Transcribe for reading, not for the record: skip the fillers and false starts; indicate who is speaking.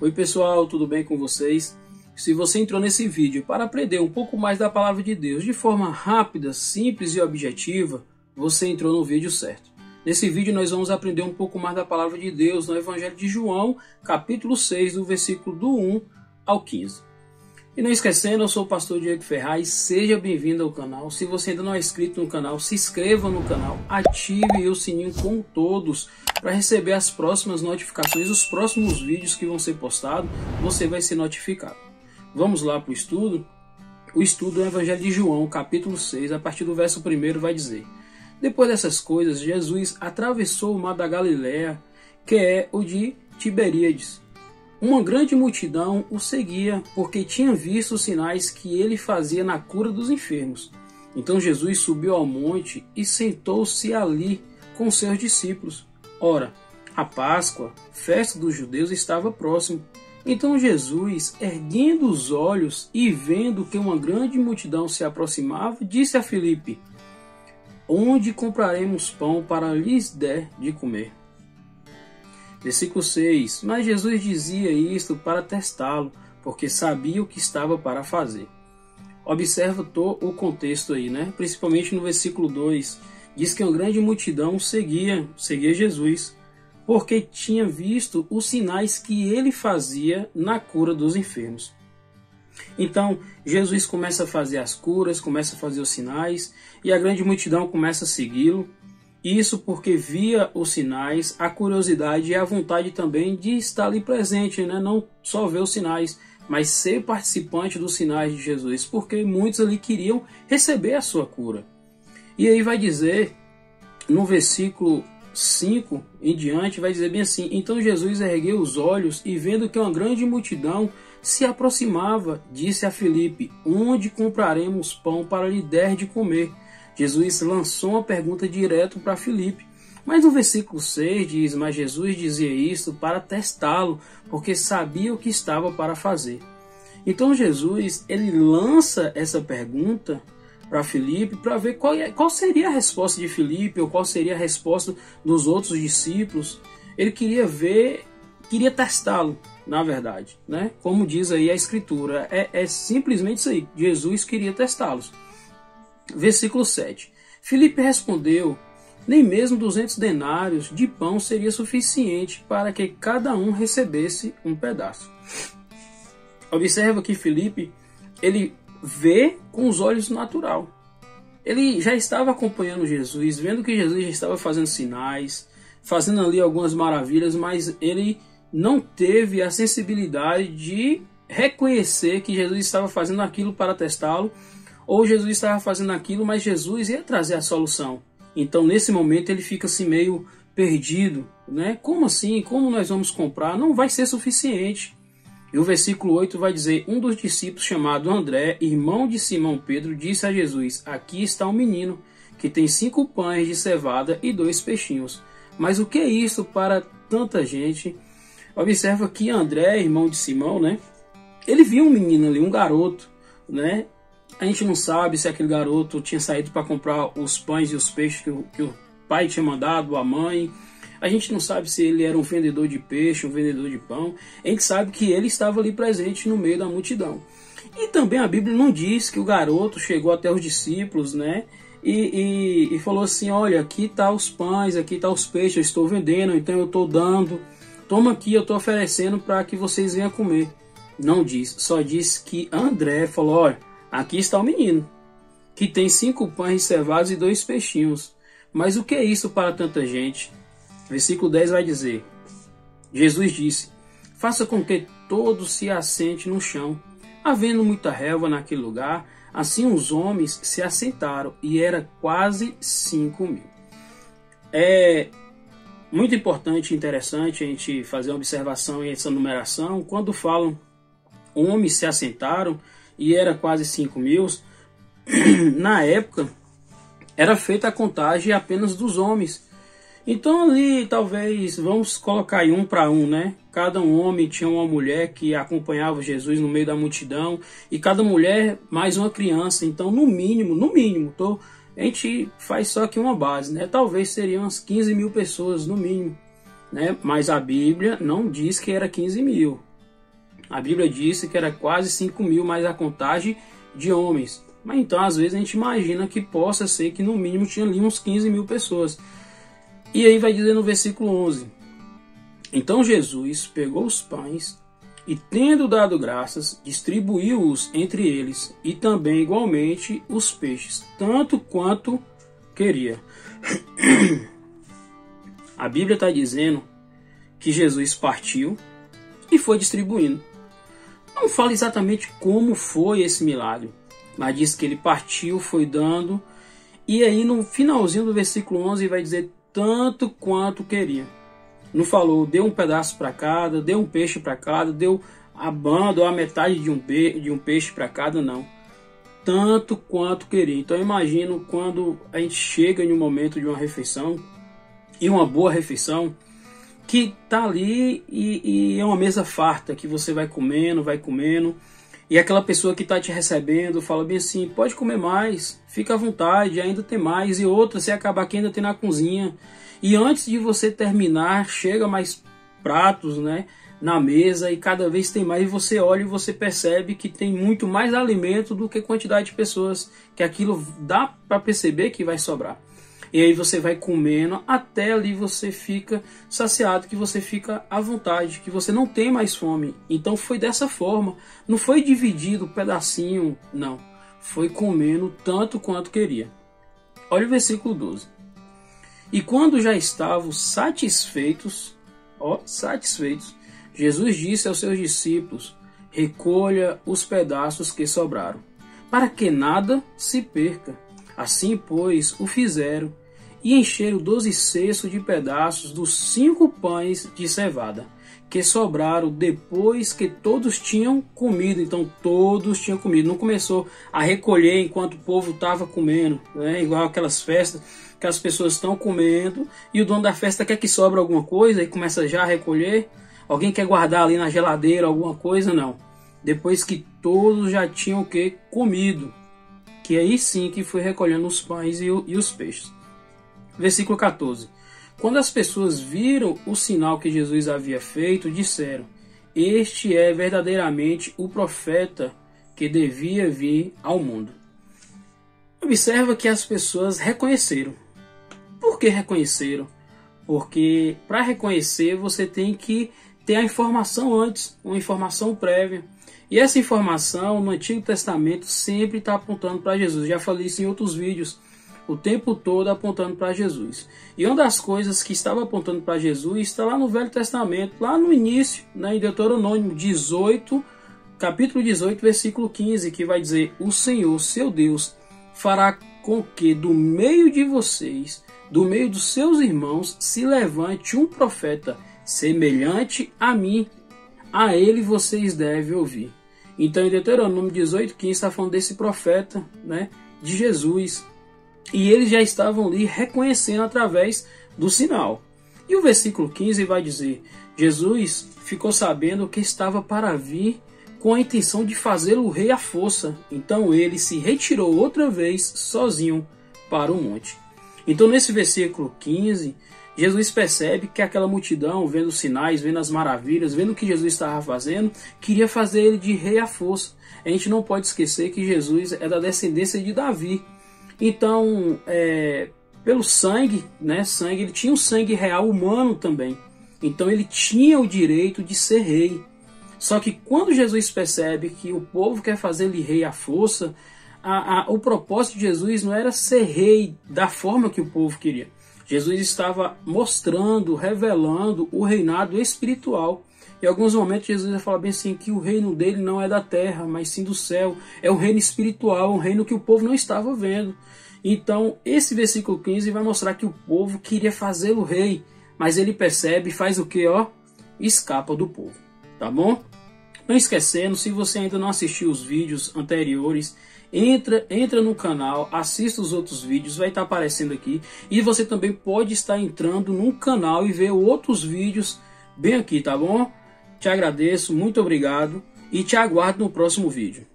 Speaker 1: Oi pessoal, tudo bem com vocês? Se você entrou nesse vídeo para aprender um pouco mais da Palavra de Deus de forma rápida, simples e objetiva, você entrou no vídeo certo. Nesse vídeo nós vamos aprender um pouco mais da Palavra de Deus no Evangelho de João, capítulo 6, do versículo do 1 ao 15. E não esquecendo, eu sou o pastor Diego Ferraz, seja bem-vindo ao canal. Se você ainda não é inscrito no canal, se inscreva no canal, ative o sininho com todos para receber as próximas notificações, os próximos vídeos que vão ser postados, você vai ser notificado. Vamos lá para o estudo? O estudo do Evangelho de João, capítulo 6, a partir do verso 1 vai dizer: Depois dessas coisas, Jesus atravessou o mar da Galileia, que é o de Tiberíades. Uma grande multidão o seguia, porque tinha visto os sinais que ele fazia na cura dos enfermos. Então Jesus subiu ao monte e sentou-se ali com seus discípulos. Ora, a Páscoa, festa dos judeus, estava próximo. Então Jesus, erguendo os olhos e vendo que uma grande multidão se aproximava, disse a Filipe: Onde compraremos pão para lhes der de comer? Versículo 6. Mas Jesus dizia isto para testá-lo, porque sabia o que estava para fazer. Observa o contexto aí, né? Principalmente no versículo 2. Diz que uma grande multidão seguia Jesus, porque tinha visto os sinais que ele fazia na cura dos enfermos. Então, Jesus começa a fazer as curas, começa a fazer os sinais, e a grande multidão começa a segui-lo. Isso porque via os sinais, a curiosidade e a vontade também de estar ali presente, né? Não só ver os sinais, mas ser participante dos sinais de Jesus, porque muitos ali queriam receber a sua cura. E aí vai dizer, no versículo 5 em diante, vai dizer bem assim: Então Jesus ergueu os olhos e vendo que uma grande multidão se aproximava, disse a Filipe: Onde compraremos pão para lhe der de comer? Jesus lançou uma pergunta direto para Filipe. Mas no versículo 6 diz: Mas Jesus dizia isso para testá-lo, porque sabia o que estava para fazer. Então Jesus, ele lança essa pergunta para Filipe para ver qual seria a resposta de Filipe, ou qual seria a resposta dos outros discípulos. Ele queria testá-lo, na verdade, né? Como diz aí a Escritura, é simplesmente isso aí. Jesus queria testá-los. Versículo 7. Filipe respondeu: Nem mesmo 200 denários de pão seria suficiente para que cada um recebesse um pedaço. Observa que Filipe, ele vê com os olhos natural. Ele já estava acompanhando Jesus, vendo que Jesus já estava fazendo sinais, fazendo ali algumas maravilhas, mas ele não teve a sensibilidade de reconhecer que Jesus estava fazendo aquilo para testá-lo, ou Jesus estava fazendo aquilo, mas Jesus ia trazer a solução. Então, nesse momento, ele fica assim meio perdido, né? Como assim? Como nós vamos comprar? Não vai ser suficiente. E o versículo 8 vai dizer: Um dos discípulos, chamado André, irmão de Simão Pedro, disse a Jesus: Aqui está um menino que tem 5 pães de cevada e 2 peixinhos. Mas o que é isso para tanta gente? Observa que André, irmão de Simão, né? Ele viu um menino ali, um garoto, né? A gente não sabe se aquele garoto tinha saído para comprar os pães e os peixes que o pai tinha mandado, a mãe. A gente não sabe se ele era um vendedor de peixe, um vendedor de pão. A gente sabe que ele estava ali presente no meio da multidão. E também a Bíblia não diz que o garoto chegou até os discípulos, né? E falou assim: Olha, aqui está os pães, aqui está os peixes, eu estou vendendo, então eu estou dando. Toma aqui, eu estou oferecendo para que vocês venham comer. Não diz, só diz que André falou: Olha, aqui está o menino, que tem 5 pães cevados e 2 peixinhos. Mas o que é isso para tanta gente? Versículo 10 vai dizer: Jesus disse: Faça com que todos se assentem no chão. Havendo muita relva naquele lugar, assim os homens se assentaram, e era quase 5.000. É muito importante e interessante a gente fazer uma observação em essa numeração. Quando falam homens se assentaram e era quase 5.000, na época era feita a contagem apenas dos homens. Então ali talvez, vamos colocar aí 1 para 1, né? Cada um homem tinha uma mulher que acompanhava Jesus no meio da multidão, e cada mulher mais uma criança. Então no mínimo, a gente faz só aqui uma base, né? Talvez seriam umas 15.000 pessoas no mínimo, né? Mas a Bíblia não diz que era 15.000. A Bíblia disse que era quase 5.000 mais a contagem de homens. Mas então às vezes a gente imagina que possa ser que no mínimo tinha ali uns 15.000 pessoas. E aí vai dizer no versículo 11: então Jesus pegou os pães e, tendo dado graças, distribuiu-os entre eles, e também igualmente os peixes, tanto quanto queria. A Bíblia está dizendo que Jesus partiu e foi distribuindo. Não fala exatamente como foi esse milagre, mas diz que ele partiu, foi dando, e aí no finalzinho do versículo 11 vai dizer tanto quanto queria. Não falou, deu um pedaço para cada, deu um peixe para cada, deu a banda ou a metade de um peixe para cada, não. Tanto quanto queria. Então eu imagino quando a gente chega em um momento de uma refeição, e uma boa refeição, que tá ali e é uma mesa farta, que você vai comendo, e aquela pessoa que está te recebendo fala bem assim, pode comer mais, fica à vontade, ainda tem mais, e outra, se acabar aqui ainda tem na cozinha. E antes de você terminar, chega mais pratos, né, na mesa, e cada vez tem mais, e você olha e você percebe que tem muito mais alimento do que quantidade de pessoas, que aquilo dá para perceber que vai sobrar. E aí você vai comendo até ali você fica saciado, que você fica à vontade, que você não tem mais fome. Então foi dessa forma, não foi dividido pedacinho, não. Foi comendo tanto quanto queria. Olha o versículo 12. E quando já estavam satisfeitos, Jesus disse aos seus discípulos, recolha os pedaços que sobraram, para que nada se perca. Assim, pois, o fizeram, e encheram 12 cestos de pedaços dos 5 pães de cevada, que sobraram depois que todos tinham comido. Então, todos tinham comido. Não começou a recolher enquanto o povo estava comendo, né? Igual aquelas festas que as pessoas estão comendo, e o dono da festa quer que sobra alguma coisa, e começa já a recolher. Alguém quer guardar ali na geladeira alguma coisa? Não. Depois que todos já tinham comido, que aí sim que foi recolhendo os pães e os peixes. Versículo 14. Quando as pessoas viram o sinal que Jesus havia feito, disseram, este é verdadeiramente o profeta que devia vir ao mundo. Observa que as pessoas reconheceram. Por que reconheceram? Porque para reconhecer você tem que ter a informação antes, uma informação prévia. E essa informação no Antigo Testamento sempre está apontando para Jesus. Já falei isso em outros vídeos, o tempo todo apontando para Jesus. E uma das coisas que estava apontando para Jesus está lá no Velho Testamento, lá no início, né, em Deuteronômio 18, capítulo 18, versículo 15, que vai dizer, o Senhor, seu Deus, fará com que do meio de vocês, do meio dos seus irmãos, se levante um profeta semelhante a mim. A ele vocês devem ouvir. Então em Deuteronômio 18, 15 está falando desse profeta, né, de Jesus. E eles já estavam ali reconhecendo através do sinal. E o versículo 15 vai dizer, Jesus ficou sabendo que estava para vir com a intenção de fazê-lo rei à força. Então ele se retirou outra vez sozinho para o monte. Então nesse versículo 15, Jesus percebe que aquela multidão, vendo os sinais, vendo as maravilhas, vendo o que Jesus estava fazendo, queria fazer ele de rei à força. A gente não pode esquecer que Jesus é da descendência de Davi. Então, pelo sangue, né, ele tinha um sangue real humano também. Então ele tinha o direito de ser rei. Só que quando Jesus percebe que o povo quer fazer ele rei à força, o propósito de Jesus não era ser rei da forma que o povo queria. Jesus estava mostrando, revelando o reinado espiritual. Em alguns momentos Jesus vai falar bem assim, que o reino dele não é da terra, mas sim do céu. É um reino espiritual, um reino que o povo não estava vendo. Então esse versículo 15 vai mostrar que o povo queria fazê-lo rei, mas ele percebe e faz o que? Escapa do povo. Tá bom? Não esquecendo, se você ainda não assistiu os vídeos anteriores, entra no canal, assista os outros vídeos, vai estar aparecendo aqui. E você também pode estar entrando no canal e ver outros vídeos bem aqui, tá bom? Te agradeço, muito obrigado e te aguardo no próximo vídeo.